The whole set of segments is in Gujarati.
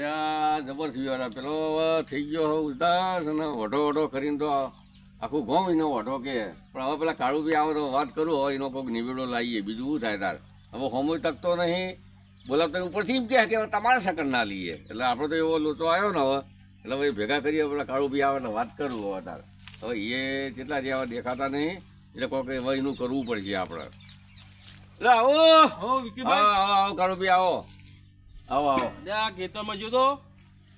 અરે જબર થયું યાર પેલો થઈ ગયો હવે ઉદાસ અને વઢો કરીને તો આખું ગામ એનો વઢો કે પણ હવે પેલા કાળું બી આવે તો વાત કરું હવે એનો કોઈક નિવેડો લાવીએ બીજું શું થાય તાર હવે હોમો તકતો નહીં બોલાવતો ઉપરથી એમ કે તમારા સકન ના લઈએ એટલે આપણે તો એવો લોચો આવ્યો ને હવે એટલે ભાઈ ભેગા કરીએ પેલા કાળું બી આવે ને વાત કરું હવે તાર હવે એ કેટલા જે હવે દેખાતા નહીં એટલે કોઈક હવે એનું કરવું પડશે આપણે એટલે આવો આવો કાળું બી આવો આવો આવો ખેતરમાં જો તો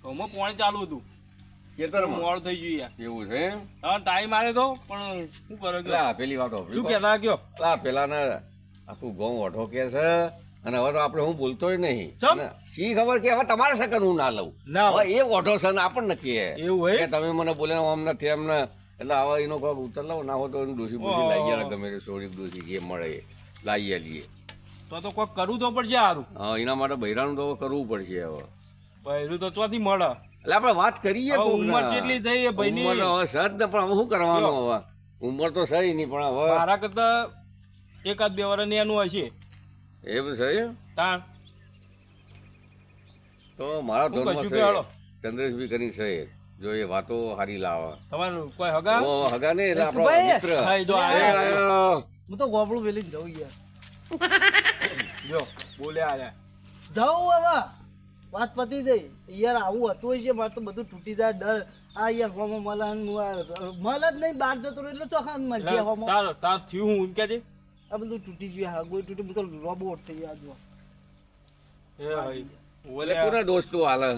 ઘઉંમાં પાણી ચાલુ હતું ખેતરમાં મોડું થઈ ગયું યાર એવું છે એમ હા ટાઈમ આવે તો પણ શું કરો પેલા પેલી વાતો શું કહેતા કયો પેલા ને આખું ઘઉં ઓઢો કે છે અને હવે તો આપણે હું બોલતોય નહીં ચમ? શી ખબર કે હવે તમારે સકન હું ના લઉં ના હવે એ ઓઢો છે ને આપણને કહે એવું હોય? કે તમે મને બોલે આમ નથી એમ ને એટલે હવે એનો કોઈક ઉતર લાવો ના હોય તો ડોસી બોસી લાવી ગયા ગમે તે સોરી ડોસી જે મળે એ લાવીએ લઈએ તો કોઈ કરવું તો પડશે સારું હા એના માટે બૈરાનું તો હવે કરવું પડશે હવે પહેલું તો ચોથી મળે એટલે આપણે વાત કરીએ હવે કોકના. ઉંમર કેટલી થઈ એ ભાઈની? ઉંમર હવે સજ ને પણ હવે શું કરવાનું હવે ઉંમર તો સહી નહીં પણ હવે મારા કરતા એકાદ બે વર્ષની એનું હશે એમ છે તાણ તો મારા શું ધોરમાં કશું છે કે હાલો? ચંદ્રેશભાઈ કરી છે જો એ વાતો હારી લાવે તમારું કોઈ હગા ઓ હગા ને એટલે આપણો ભાઈ, મિત્ર હા, એ જો એ આયા. આયો. હું તો ગોબડું વેલી જવું યાર જો બોલ્યા આયા જાઉં હવે વાત પતી જઈ યાર આવું હતું છે મારે તો બધું તૂટી જાય ડર આ યાર હોમો મળે જ નહીં બહાર જતો રહ્યો એટલે ચોખા મળશે હોમો તાર થયું હું એમ કે છે આ બધું તૂટી ગયું હા ગોઈ તૂટી હું તો રોબોટ થઈ ગયા જો એ ભાઈ એટલે બોલ્યા કોના દોસ્ત તું હાલે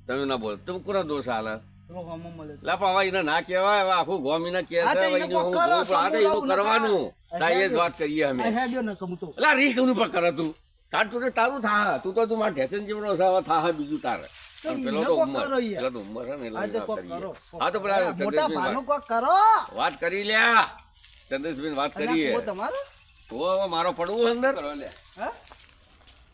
તમે ના બોલ તમે કોના દોસ્ત હાલે પેલો હોમો મળે લા પણ હવે એને ના કહેવાય હવે આખું ગોમ એને કહે હા, છે તો હવે એને એનું હું કોક કરો, બોલું, પણ આ તો એનું સમજાવું કરવાનું નકા. તાર એ જ વાત કરીએ અમે આ હેડ્યો ને કમું તો એટલે રીક નું પણ કરે તું તાર તું તો તારું થા તું તો તું મારા ઢેચન જેવડો છે હવે થા બીજું તારે તો અને પેલો મને તો કોક ઉંમર કરો યાર. પેલો તો ઉંમર છે ને એટલે આ તો વાત કોક કરીએ. કરો હા તો પેલા મોટા ચંદ્રેશભાઈ ભાનું કોક કરો વાત કરી લ્યા ચંદ્રેશભાઈ વાત અને આ કરીએ કૂવો તમારો તો હવે મારો પડવું અંદર હા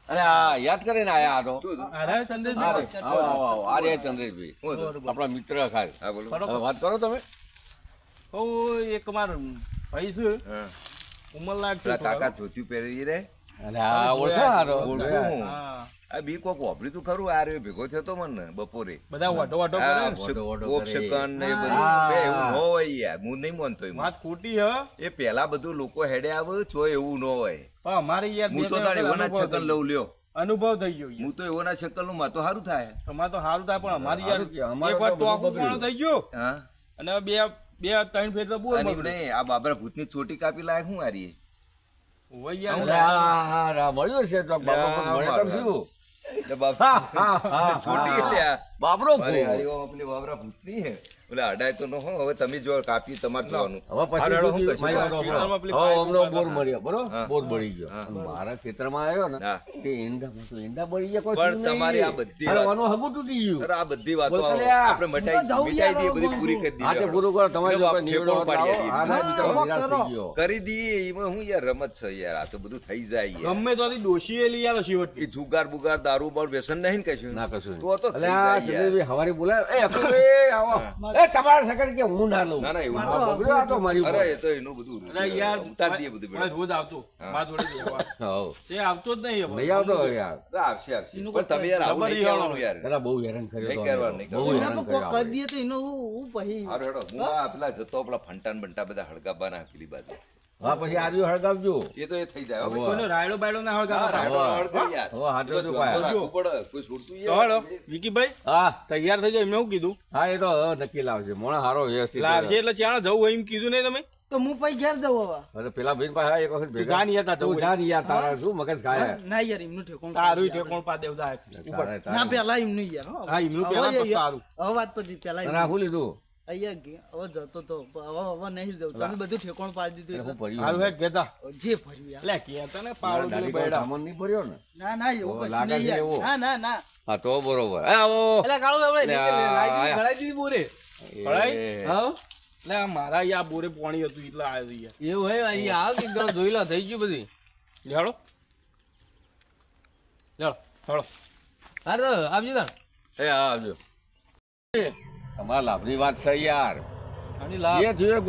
અરે હા યાદ કરીને આયા આ તો અરે સંદેશ આ રે, આવો આવો આવો આ રે ચંદ્રેશભાઈ આપણા મિત્ર ખાસ હવે વાત કરો તમે ઓ એક માર ભાઈ છે ઉંમર લાગ છે કાકા ધોતી પહેરી રે અરે આ ઓળખો આ તો ઓળખું હું. હા આ બી કોક વાપર્યું તું ખરું આ રહ્યો ભેગો થયો તો મને બપોરે બધા વાટો વાટો કરે આ ને. કોક શકન ને એ બધું બે એવું ન હોય યાર હું નહીં માનતો એમાં. વાત ખોટી હે એ પેલા બધું લોકો હેડે આવે છો એવું ન હોય પણ અમારે યાર હું તો બે તારે ત્રણ એવાના અનુભવ શકન થઈ લઉં લ્યો ગયો. અનુભવ થઈ ગયો યાર. હું તો એવાના શકન નું માં તો સારું થાય અમારે તો સારું થાય પણ અમારી યાર સારું કે અમારે એક વાર તો બધું ટોકું પણ થઈ ગયું હા અને બે ત્રણ ફેર તો બોલ અને બગડ્યું. નહીં આ બાબરા ભૂતની ચોટી કાપી લાયક હું હારી હોય અરે યાર આ મળ્યો છે તો બાબા પણ મળે કેમ થયું? એટલે બાપ હા, હા, હા, છોટી હા. લ્યા બાબરો અરે ફૂલ. હારી ઓમ પેલી બાબરા ભૂતની હે ઓલે અડાય તો ન હો હવે તમે જો કાપી તમારે જોવાનું હવે પછી હારું, શું હું થયું? કશું મારી વાત વાત સાંભળો. ખેતરમાં પેલી હવે પાઇપ અમનો ઉભા બોર હતા. મળ્યો બરોબર હા. બોર બળી ગયો હા. અને મારા ખેતરમાં આવ્યો ને હા. તે ઈંડા બળી ગયા કોઈ પણ થયું તમારી નહીં. આ બધી અરે વાત- વાનું હગું તૂટી ગયું અરે આ બધી વાતો બોલતા લ્યા. આપણે મિટાઈ દઈએ બધી પૂરી કરી હા તે દઈએ પૂરું કરો તમારી લો, જો કોઈ બાપ, નિવેડો ઠેકોણ પાડી લાવો. આપીએ. હા, ના, બીજો હા, નિરાશ કરો. થઈ ગયો. કરી દઈએ એમાં હું યાર રમત છે યાર આ તો બધું થઈ જાય યાર. ગમે તો ડોશી એ લઈ આલો એ શિવટી જુગાર બુગાર દારૂ બાર વ્યસન નહીં ને કશું ના કશું તો તો થઈ એટલે આ જાય યાર. ચંદ્રભાઈ હવારે બોલાવે, એ અખિલભાઈ આવો. એ તમારા સગન કે હું ના લઉં. ના ના એવું હા, ના. બગડ્યો આ તો મારી ઉપર. અરે એ તો એનું બધું અરે યાર ઉતાર દઈએ બધું મારે ભેળું. રોજ આવતો મારા જોડે રહેવા. હોવ. તે આવતો જ નહીં હવે. નહીં આવતો યાર તો આવશે આવશે પણ તમે યાર આવું નહીં કહેવાનું યાર પેલા બહુ હેરાન કર્યો નહીં તો કરવાનું, અમને. નહીં બહુ એના હેરાન પર કોક કર્યો કરી દઈએ તો એનો હું પછી હારું હેડો હું આ પેલા જતો પેલા ફંટાન બંટા બધા હડકાબાના પેલી બાજુ હા પછી આર્યું હળગાવજો. એ તો એ થઈ જાય હો ભાઈ. કોઈનો રાયડો બાયડો ના હોય હા, ગામમાં. રાયડો હળગાવ યાર. હવે હાથે એ તો તો ધ્યાન તો પાયા. રાખવું પડે. કોઈ છોડતું તો યાર. હળો, વિકીભાઈ હા તૈયાર થઈ જાય એમને શું કીધું હા એ તો હવે નક્કી લાવશે મોણા હારો વ્યવસ્થિત લાવશે એટલે ચાણ જવું હોય એમ કીધું નહીં તમે તો હું પછી ઘેર જવું હવે અરે પેલા ભાઈ પાસે એક વખત ભેગા જા ને યાર, તાર તું જવું જા ને યાર તારા શું મગજ ખાય ના યાર એમનું ઠેકોણ તારું ઠેકોણ પા દેવ જાય તારે- તારે- ના પેલા એમનું યાર હો. હા, એમનું હવે પહેલા તો યાર, સારું. હવે વાત પછી પેલા તને એમનું. આખું લીધું અહીંયા હવે જતો તો હવે નહીં જવું તમે બધું ઠેકોણ પાડી એટલે દીધું હું સારું ભર્યું હે કેતા એટલે જે ભર્યું યાર એટલે કેતા ને મારા પાવડો દાઢી પેલો કોઈ બૈડા. સામાન નહીં ભર્યો ને ના એવું કશું લાગે નહીં છે યાર એવો? ના હા તો બરોબર એ આવો એટલે કાળો આપણે લે આ, ગળાઈ દીધી બોરે ભરાઈ? એ, હા એટલે આ મારા યા બોરે પાણી હતું એટલે આવ્યો યાર એવું હે અહીંયા આવ કે એકદમ જોઈ લો થઈ ગયું બધી લેડો લેડો હળો હા તો આવજો તાર એ હા આવજો તમારા લાભની વાત છે યાર આની લાભ જે જોઈએ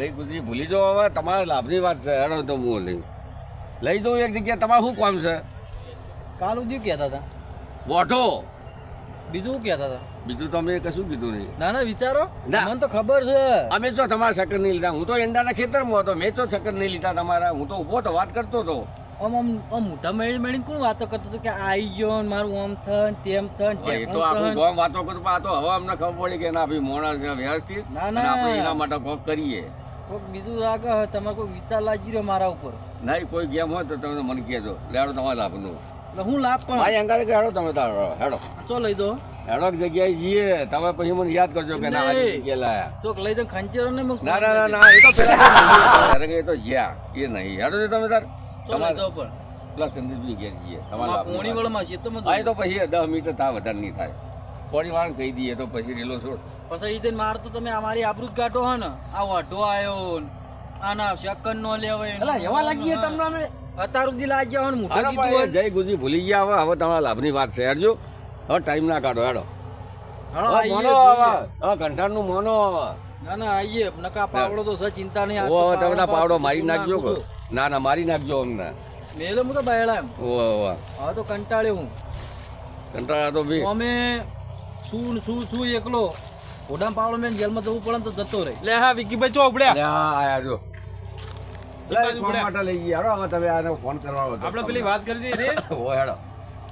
ગુજરી ભૂલી જાઓ હવે તમારા લાભની વાત છે હેડો તો હું લઈ દઉં એક જગ્યાએ તમારે શું કામ છે કાલ ઉદ્યું કહેતા હતા બોઠો બીજું શું કહેતા હતા? બીજું તો અમે કશું કીધું નહીં. ના ના વિચારો, ના. મને તો ખબર છે. અમે તો તમારા ચક્કર નહીં લીધા. હું તો એંડાના ખેતરમાં હતો. મેં તો ચક્કર નહીં લીધા તમારા. હું તો ઊભો તો વાત કરતો હતો. આમ મોઢા મેળીને કોણ વાતો કરતો હતો કે આઈ ગયો ને મારું આમ થન તેમ થન હવે એ તો આખું ગામ વાતો કરતું, પણ આ તો હવે અમને ખબર પડી કે ના ભાઈ મોણા છે વ્યવસ્થિત, ના, અને ના. આપણે એના માટે કોક કરીએ. કોઈક બીજું લાગે છે, તમારે કોઈ વિચાર લાગી રહ્યો મારા ઉપર. નહીં કોઈ ગેમ હોય તો તમે મને કહેજો. લેડો તમારા લાભનું. એટલે હું લાભ પણ મારી અંગારે કે હેડો તમે તારો હેડો ચો લઈ દો, હેડો એક જગ્યાએ જઈએ. તમે પછી મને યાદ કરજો કે ના આ જગ્યાએ લાયા. ચોક લઈ દો, ખંચેરો ને મને ના ના ના ના એ તો પેલા એ તો જ્યાં એ નહીં હેડો છે તમે તાર ચો લઈ દો પણ પેલા ચંદ્રભાઈ ઘેર જઈએ તમારા પોણી લાભનું. વળમાં છે તો મને હા એ તો પછી 10 મિનિટ થાય વધારે નહીં થાય. પોણી વાળા કહી દઈએ તો પછી રેલો છોડ. પછી ઈ માર તો તમે અમારી આબરૂ જ કાઢો હે ને. આ વાઢો આવ્યો ને આના સેકન્ડ નો લેવાય અલા એવા લાગીએ તમને અમે. અત્યાર સુધી લાગ્યા હોય ને મોઢું અરે કીધું ભાઈ, હોય. જય ગુજી ભૂલી ગયા. હવે તમારા લાભની વાત છે હેડજો. હવે ટાઈમ ના કાઢો હેડો. હાલો, હવે આઈએ મોનો જોઈએ. હવે કંઠાળનું મોનો. ના ના આઈએ નકા પાવડો તો છે, ચિંતા નહીં. ઓ હવે તમે પાવડો મારી નાખજો કે? ના ના મારી નાખજો અમને. મેલો હું તો બહેડા એમ. ઓ હવે તો કંટાળ્યો હું. કંટાળા તો ભી અમે શું એકલો ઓઢામાં પાવડો મેં જેલમાં જવું પડે ને તો જતો રહે. લે હા વિકીભાઈ ચો ઉપડ્યા. લે આ આયા જો. લે ફોન માટે લઈ ગયા. હેડો હવે તમે આને ફોન કરવાનો હતો. આપણે પેલી વાત કરી હતી રે ઓ હેડો.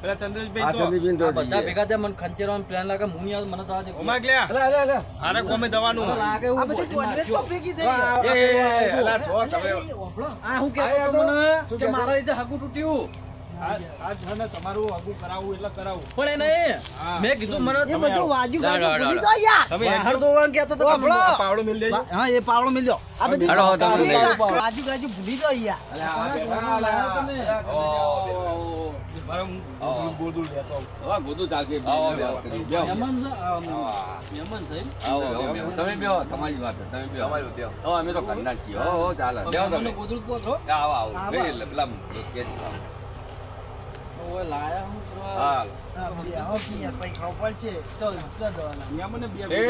પેલા આ ચંદ્રેશભાઈ તો ચંદ્રબેન તો આ બધા જઈએ. ભેગા થયા મને ખંચેરવાનો પ્લાન લાગે. હું યાર મને તો આજે ઓમાં ગયા અલા, અલા, અલા. આરે કોમે દવાનું લાગે હું બોડીમાં નાખ્યો. એ, અલા, છો તમે. આ હું કહેતો હતો મને કે મારા રીતે હગું તૂટ્યું. આ છે ને તમારું આગું કરાવવું એટલે કરાવવું. પણ એ નહીં, મેં કીધું મને એ બધું વાજ્યું ના, ના, ના, તમે બહાર ધોવાનું કહેતો હતો કે આ પાવડો મેલ દેજો. હા એ પાવડો મિલ્યો. આ બધી હેડો, હવે તમે લઈ જાઓ. વાજુ ગાજુ ભૂલી જાઓ યાર. અલા, આ કોના લાયા તમે? મારે હું ગોદું લેતો આવું. હવે ગોદું ચાલશે. બેહો. મહેમાન છે? મહેમાન છે એમ? બેહો. તમે બેહો. તમારી વાત છે. તમે બેહો. હવે અમે તો ઘરના જ છીએ. હો ચાલે. બેહો તમે. મહેમાનને ગોદડું પકડો. ઓય લાયા હું કરવા? હા, બેહો કે યાર, પછી ખાવું પડશે. ચાલ, ચાલ જવાના. અહીંયા મને બે એ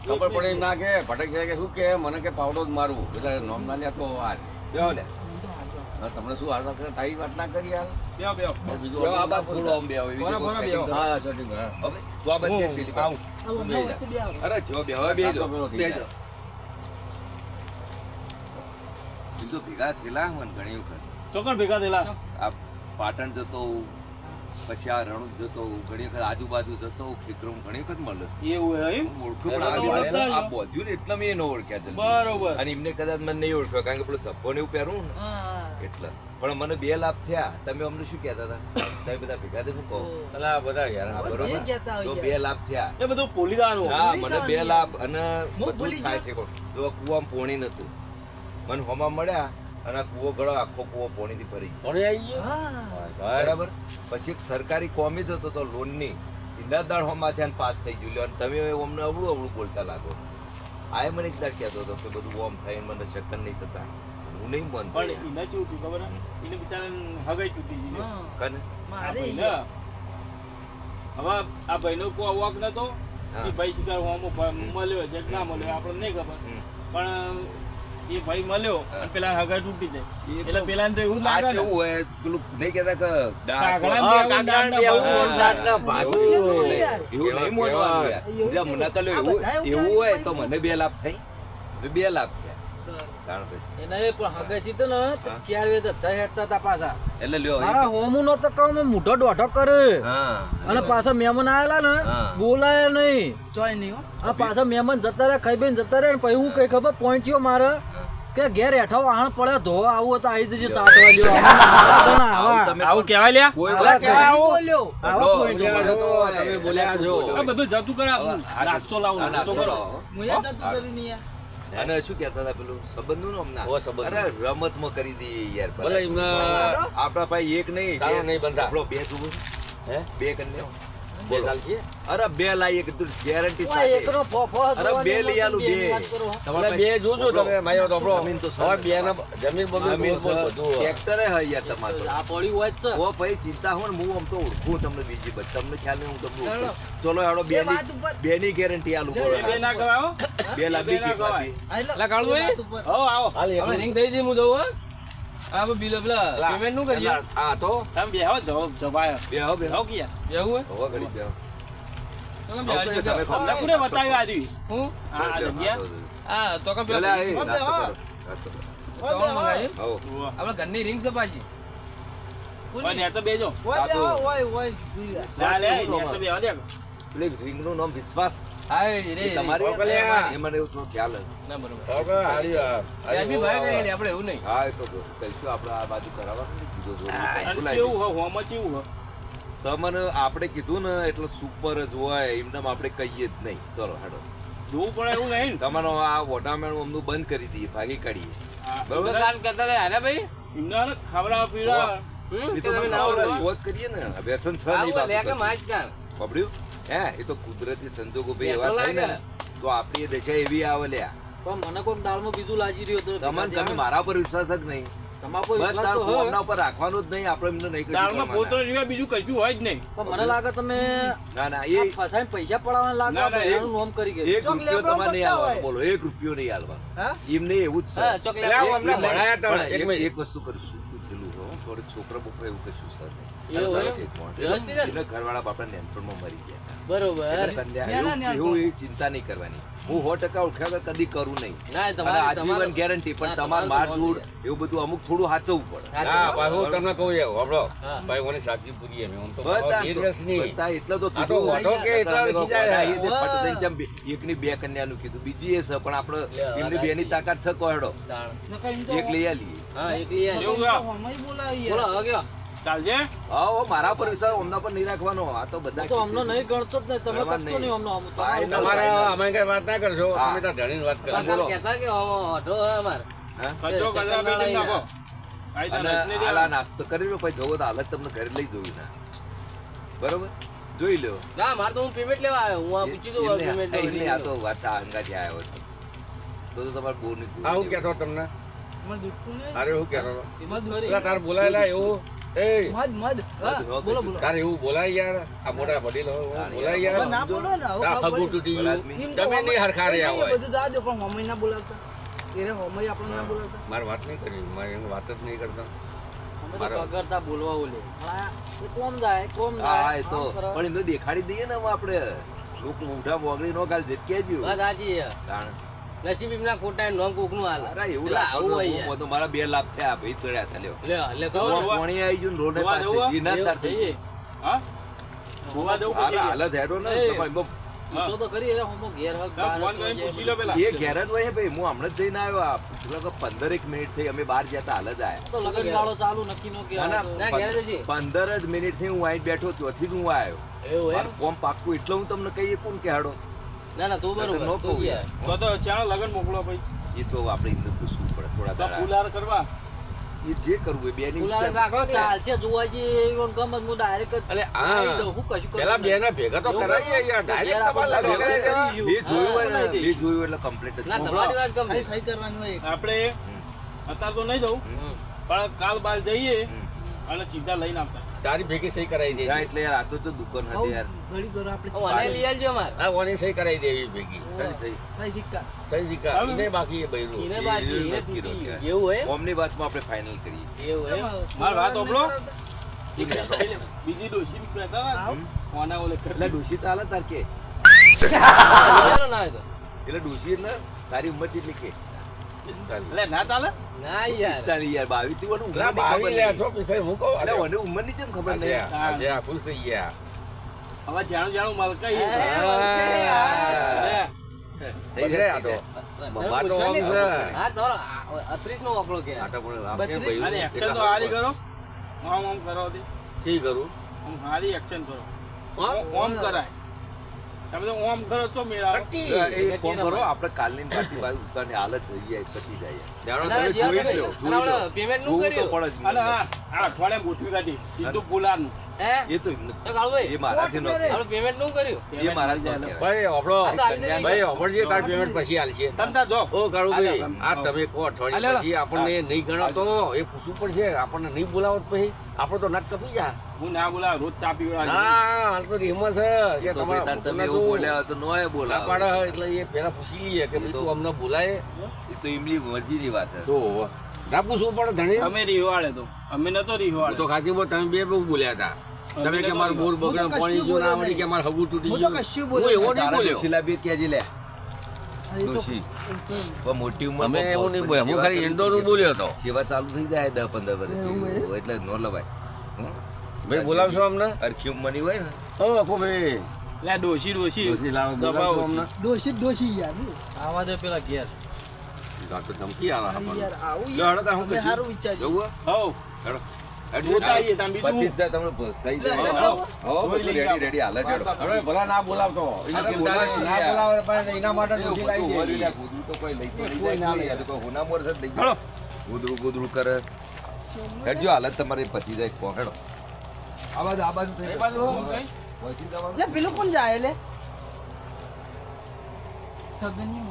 ખબર પડે એમ ના કે ભટક છે કે શું કે મને કે પાવડો જ મારવું એટલે નોમ ના લેતો આજ બેહો લે. હવે તમને શું હાલ કરે તારી વાત ના કરી યાર. બેહો બેહો. હવે બીજું આ બાદ થોડો આમ બેહો, એવી રીતે બરાબર, setting બેહો. કરો. હા setting કરો. હવે તો આ બાદ હું પેલી બાજુ. આવું. આ વંદો વચ્ચે બે આવો. અરે જો બેહો, હવે બેહજો. પેલો થઈ બેહજો. જાય. બીજું ભેગા થયેલા મને ઘણી વખત ચોકડ ભેગા થયેલા. આ પાટણ જતો હોઉં, પછી આ રણુજ જતો હોઉં, ઘણી વખત આજુબાજુ જતો હોઉં, ખેતરોમાં ઘણી વખત મળે. એવું હે એમ? હું ઓળખું એ પણ તો આ બધા આ બોધ્યું ને એટલે મેં ન ઓળખ્યા જલ્દી. બરોબર. અને એમને કદાચ મને નહીં ઓળખ્યો કારણ કે પેલો ઝપ્પો ને એવું પહેરું ને હા. એટલે. પણ મને 2 લાભ થયા. તમે અમને શું કહેતા હતા? તમે બધા ભેગા થઈને શું કહો? અલા બધા યાર હવે બરોબર. જે કહેતા તો હોય 2 લાભ થયા. એ બધું ભૂલી જવાનું. હા, ભૂલી મને જવાનું 2 યાર. લાભ અને હું બધું ભૂલી થાય ગયો. છે. જો કૂવામાં પોણી નતું, મને હોમા મળ્યા અને આ કૂવો ગળો આખો કૂવો પોણીથી ભરી ગયો. કોણે આવી ગયો હા. બરાબર. પછી એક સરકારી કોમી થતો તો લોનની ઇંદાદાર હોમા થયા પાસ થઈ ગયું લ્યો. અને તમે અમને અવળું અવળું બોલતા લાગો. આ મને એક દાડ કહેતો હતો કે બધું ઓમ થાય મને ચક્કર નહીં થતા. હું નહીં બંધ પણ એને શું થયું ખબર હે? એને બિચારાને હગાઈ તૂટી ગઈ લ્યો. હા. કને આ મારે ભાઈને. હવે આ ભાઈનો કોઈ વોક નતો. હા. એ ભાઈ શિકાર હોમો મળ્યો છે કે ના મળ્યો આપણને નહીં ખબર. હમ. પણ એ ભાઈ મળ્યો અને પેલા હગાઈ તૂટી જાય. એ તો- એટલે પેલાને તો એવું જ આ લાગે છે ને. એવું હોય પેલું નહીં કહેતા કે દાળ કાગડા હા, ને કાગડા ને એવું એવું દાંતના ભાગું. એવું નહીં યાર. એવું નહીં મોનવાનું યાર. એટલે મને તો લ્યો એવું એવું હોય તો મને 2 લાભ થઈ. હવે 2 લાભ થયા. કારણ પછી એને એ પણ હગાઈ તો ને તો 4 વેદ હતા હેડતા હતા પાછા. એટલે લ્યો મારા હોમું નો તો કહું મેં મોઢો દોઢો કરે. હા અને પાછા મહેમાન આયેલા ને હા. બોલાય નહીં. ચોય નહીં હો. અને પાછા મહેમાન જતા રહ્યા ખાઈ બેન જતા રહ્યા ને પછી હું કઈ ખબર પહોંચ્યો મારે કે ઘેર હેઠો વાહણ પડે ધોવા આવું તો આવી જજે ચાટવા લ્યો. આવું તમે આવું કહેવાય લ્યા. કોઈ આવા વાત કહેવાય નહીં. બોલ્યો. આવા લો, point બોલ્યા બોલ્યો. છો, તમે બોલ્યા છો. આ બધું જતું કરે આપણું. નાસ્તો લાવો નાસ્તો કરો. હું એ જતું કર્યું નહીં યાર. અને શું કહેતા હતા પેલું સંબંધનું નામ ના ઓ, સંબંધનું. અરે રમતમાં કરી દઈએ યાર ભલે એમાં આપણા ભાઈ એક નહીં તારું નહીં બંધા. આપણો 2 જુઓ હે 2 કરીને બે ચાલશે? અરે 2 લાવીએ કીધું ગેરંટી ઓય, સાથે એકનો ફોફો અરે જોવાની 2 લઈ આલું બેની 2 વાત કરો, હો. એટલે બે જોજો તમે માયો તો આપણો. જમીન તો હવે બે ના જમીન બમીન બોલ બોલ બધું. ટ્રેક્ટરે હે યાર તમારે તો. આ પડ્યું હોય જ છે. ઓ ભાઈ ચિંતા હોય ને હું આમ તો ઓળખું તમને બીજી બધી તમને ખ્યાલ નહીં હું તમને ચાલો. ઓળખું. ચલો હેડો એ વાત ઉપર- બેની ગેરંટી આલું લે, બોલો બે ના કરાવો. 2 લાખ બે ના બીજી ખવાય. આ એટલે અલા, કાળું એ ભાઈ? વાત ઉપર- હો આવો. હાલ એક આપણે રિંગ થઈ જઈ હું જવું હો. આ બિલ પેલા પેમેન્ટ નું કરીએ. આ તો તમે બેહો જવાબ જવાય. બે હો બે બેહો કે યાર. એવું હે? હો ઘડી બે તમે બે હારી તમે ખો. તમને કોને બતાવ્યું આજે હું આ જગ્યા હા તો કે પેલા એ પેલા નાસ્તો કરો, નાસ્તો કરો. ઓય બે મંગાવ્યું આવો. આપણે ઘરની રિંગ છે પાછી ઓય નેચે બેજો ઓય બે સાચું. ઓય લે લે નેચે બેવા દે પેલી રિંગનું નામ વિશ્વાસ. હા રે એ તમારી ઓકલ્યા. એ મને એવું થોડું ખ્યાલ છે. ના બરોબર હવે હારી યાર ભાઈ કઈ આપણે એવું નહીં હા એ તો કહીશું આપણે આ બાજુ કરાવવાનું ને બીજો જોડે. અને બોલાય કેવું હો હોમાં કેવું હો તમને આપણે કીધું ને એટલે સુપર જ હોય એમને આપણે કહીએ જ નહીં. ચલો હેડો જોવું પડે એવું નહીં તમારો આ વોટામેણ અમનું બંધ કરી દઈએ, ભાગી કાઢીએ. તો બરોબર કાલ કહેતા હતા અરે ભાઈ એમને ખાવડા પીડા હમ એ કે તો તમે મને ના આવડે, આવડો એવું જ કરીએ ને. વ્યસન છે નહીં આવું લે કે પાછું. માજ કાન પકડ્યું? હે એ તો કુદરતી સંજોગો ભાઈ પેટ્રોલ એવા થાય ને લાગે. તો આપણી એ દશા એવી આવે લ્યા. પણ મને કોક દાળમાં બીજું લાગી રહ્યું હતું તમે મારા પર વિશ્વાસ જ નહીં. તમારા પર બસ વિશ્વાસ તારું તો હોય. કોમના ઉપર રાખવાનું જ નહીં. આપણે એમને નહીં કશું દાળમાં કરવાના. પોતરો સિવાય બીજું કશું હોય જ નહીં પણ મને લાગે તમે ના ના આ એ ફસાઈને પૈસા પડાવવાના લાગે ના, આ ના, બધાનું નોમ કરી ગયા એક રૂપિયો તમારે નહીં આવવાનો. બોલો 1 રૂપિયો નહીં આવવાનો. હા એમને એવું જ હા છે. ચોકલેટ એટલે આવું અમને એમને- ભણાયા હતા. પણ એક એક મિનિટ. એક વસ્તુ કરીશું. શું થયેલું છે, થોડીક છોકરા બોકરા એવું કશું સર નહીં. એવું હોય? એક માણસ. વ્યવસ્થિત જ? એના ઘરવાળા બાપા નેનપણમાં મરી ગયા હતા. બરોબર એટલે કન્યા નેના એવું એ ચિંતા નહીં કરવાની. હું 100% ઉઠ્યા વગર કદી કરું નહીં. ના અને તમારે આજીવન ગેરંટી. પણ તમારે મારઝૂડ એવું બધું અમુક થોડું સાચવવું પડે. હા પાછું હું તમને કહું એવું આપણો હા. ભાઈ મને સાચી પૂરી એમ આમ તો બધા serious નહીં. બધા એટલે તો આ તો કીધું. વાંઢો કે એટલા તમે ખીજાય. વાંઢા એ તે ફટ દઈને જેમ એકની બે કન્યાનું કીધું. બીજી એ છે પણ આપણે લે, એમની બેની તાકાત છે કોહડો. એક લઈ આલીએ. હા એકલી યાર એવું આ. બોલાવી બોલો હવે કયો ચાલજે હા મારા પર વિશ્વાસ અમના પર નહીં રાખવાનો. આ તો બધા તો અમને નહીં ગણતો જ નહીં તમે ગણવા કશો નહીં અમને આમ તો. ભાઈ, તમારે અમે કઈ વાત ના કરશો હા. તમે ત્યાં ધણીની વાત કરો કાલ બોલો. કહેતા કે ઓઢો હે અમાર હા? કચરો કચરા બેટી નાખો આઈ અને તને રચને આલા દે નાસ્તો કરી લો પછી જવો તો હાલત તમને ઘરે લઈ જવું ના. બરોબર જોઈ લો. ના મારે તો હું પેમેન્ટ લેવા આવ્યો હું આ પૂછી દઉં પેમેન્ટ એમને આ તો વાત આ અંગાથી આવ્યો હતો. તો તમારે બહુ નહીં આ હું કહેતો તમને મને દુખતું નહીં. તારે એવું કહેતો હતો મધ ભરી. પેલા તાર બોલાયેલા એવું એ મધ. હા, મધ, બોલો બોલો. તારે એવું બોલાય યાર આ મોટા વડીલો બોલાય હવે યાર ના બોલો ને હવે આ ખબર હગું પડી. તૂટી બરાબર. ગયું તમે નહીં હરખા રહ્યા હોય બધું જાજો પણ મમ્મી ના બોલાવતા એને મમ્મી આપણને ના બોલાવતા મારે વાત નહીં કરવી મારે એની વાત જ નહીં કરતા અમે તો બરાબર. કગરતા બોલવા ઓલે એ કોમ જાય કોમ હા જાય એ તો આમ કરે. પણ એમને દેખાડી દઈએ ને હવે આપણે લોકો મોઢા મોગળી નો ગાલ દેખ કેજો. વાત સાચી છે તાણ. નસીબ એમના ખોટા નોમ કોકનું હાલ અરે એવું એટલે રાખો આવું તો હોય હું તો મારા 2 લાખ થયા ભાઈ તળ્યા હતા લ્યો. લે કહો જોવા- પાણી આવી ગયું ને રોડે જોવા પાસે જવું? ઈના તાર થઈ જઈએ. હા જોવા જવું હાલ પછી હાલત હેડો ને એ. તો ભાઈ પૂછો તો ખરી એ હોમો ઘેર હક હા, બહાર ફોન કરીને જ પૂછી લો પેલા એ ઘેર જ હોય ભાઈ હું હમણાં જ જઈને આવ્યો આ પૂછલો કે 15 મિનિટ થઈ અમે બહાર ગયા તા હાલ જ આયા તો લગન ગાળો ચાલુ નક્કી નો કે ના, ના, ના ઘેર જજે 15 જ મિનિટ થી હું અહીં બેઠો ત્યાંથી જ હું આવ્યો એવું એમ મારું કોમ પાક્કું એટલે હું તમને કહીએ કોણ કે હાડો ના ના તું બરોબર નો તું કહું યાર યાર. તો ચાલો લગન મોકલો ભાઈ એ તો આપણે એમને પૂછવું પડે થોડા તો દાડા ફુલાર કરવા એ જે કરવું એ બેની ફુલાર ઈચ્છા. રાખો કે ચાલશે જોવાજી એવો ગમ હું ડાયરેક્ટ એટલે આ પેલા બે ના ભેગા તો કરાવીએ યાર ડાયરેક્ટ તમારે લગ્ન કરાવી દેવા. જે જોયું હોય ને જે જોયું એટલે કમ્પ્લીટ જ ના તમારી વાત ગમે સહી કરવાનું હોય આપણે અત્યારે તો નહીં જવું હમ. પણ કાલ બાર જઈએ અને સીધા લઈને આવતા તારી ભેગી સહી કરાવી હા, દેવી એટલે યાર આ તો દુકાન હતી યાર ઘડી કરો આપણે હું આને લઈ આવજો માર આ ઓની સહી કરાવી દેવી ભેગી સહી સહી સહી સિક્કા સહી શીખા એને બાકી એ બૈરું એને બાકી એ એને નક્કી તૂટી રહ્યો ગયું. એવું હોય કોમની વાતમાં આપણે ફાઇનલ કરીએ એવું હોય માર વાત સાંભળો. ઠીક છે બીજી ડોશી કહેતા હતા આવ. કોના ઓલે એટલે કરી ડોશી ચાલે તાર કે ચાલો ના હોય તો એટલે ડોશી એટલે તારી ઉંમર કેટલી કે એટલે ના ચાલે ના યાર 45 યાર 22 થી ઓનું પેલા ઉંમરની ખબર બાવી લે નહીં. છો પૈસા હું કહું એટલે ઓને ઉંમરની જેમ ખબર નહીં આજે આ ખુશ થઈ ગયા હવે જાણું જાણું મલકાઈ એ, ઓકે યાર. બગડે આ તો વાત તો આમ છે. હા તો 38 નો વાપરો કે આ તો પણ આ કેમ 32 અને બૈરું? એક્શન તો હારી કરો આમ આમ કરો દે શી કરું આમ હારી એક્શન કરો આમ? ઓમ કરાય તમે તો ઓમ કરો તો મેળા એ કોમ કરો આપણે કાલની પાર્ટી બાજુ ઉતારની હાલત થઈ જાય પછી જાય જાણો ના, તમે જ્યાં જોઈ તમે- લો અને આપણે પેમેન્ટ નું જોવું તો કર્યું પડે જ અને મને. હા આ અઠવાડિયે ગોઠવી કાઢી સીધું પુલારનું હે એ તો એમને તો કાળુભાઈ એ મારાથી નો કહેવાય. આપણે પેમેન્ટ નું કર્યું એ મારાથી નો કહેવાય. ભાઈ આપણો આ તો આવી જાય. ભાઈ અમરજી તાર પેમેન્ટ પછી હાલશે તમતા જો ઓ કાળુભાઈ હાલે, આ તમે કહો અઠવાડિયે હાલે, પછી આપણને નહીં ગણો તો એ પૂછવું પડશે આપણને નહીં બોલાવો તો પછી આપણે તો નાક કપી જા હું ના બોલા રોજ ચા પીવડાવી ના હાલ તો રીમમાં છે કે એ તો ભાઈ તાર તમે એવું બોલ્યા હોય તો નોય ના બોલાવો. પાડે એટલે એ પેલા પૂછી લઈએ કે ભાઈ તું અમને બોલાય એ તો એમની મરજીની વાત છે તો ના પૂછવું પડે ધણી અમે રીહવાડે તો અમે નતો હું રીહવાડે તો ખાતી તમે બે બહુ બોલ્યા હતા તમે કે મારું બોર બગડ્યો હું તો પાણી કશું જો ના બોલ્યો આવડી કે મારું હગું તૂટી હું તો ગયું કશું હું બોલ્યો એવો નહીં તારા બોલ્યો ડોશીલા બી કહેજે લે એ તો- ડોશી. એ તો પણ મોટી ઉંમર અમે એવું નહીં બોલ્યા હું ખાલી ઇન્ડોરનું બોલ્યો હતો સેવા ચાલુ થઈ જાય 10-15 એવું વર્ષ હે? એટલે નો લવાય ભાઈ બોલાવશો અમને અરખી ઉંમરની હોય ને ઓ અખો ભાઈ લે ડોશી ડોશી લાવો બોલાવશો દબાવો. અમને ડોશી યાર આવા દે પેલા ઘેર આ તો ધમકી આલા આપણને યાર આવું લો, હેડો તાર હું તમે કરશું? સારું વિચાર્યું જવું હે? હવ હેડો. જોતા આવીએ તાર બીજું પતિ જ જાય, તમને થઈ લે, જાય. લે, હો, બધું રેડી હાલે છે, હેડો. હવે ભલા ના બોલાવતો એની અરે ચિંતા બોલાવશે નહીં. ના યાર. બોલાવે પણ એના માટે ડોશી લાવી બધું દે. વળી કૂતરું તો કોઈ લઈ તો નહીં કોઈ ના જાય, લઈ આ તો કોઈ હોનામોર છે લઈ હેડો. જાય. ગોદરું કરે હેડજો હાલત તમારી પતિ જાય કો હેડો આ બાજુ થઈ એ બાજુ હું કઈ? પહોંચી જવાનું. લે પેલું કોણ જાય લે સગનની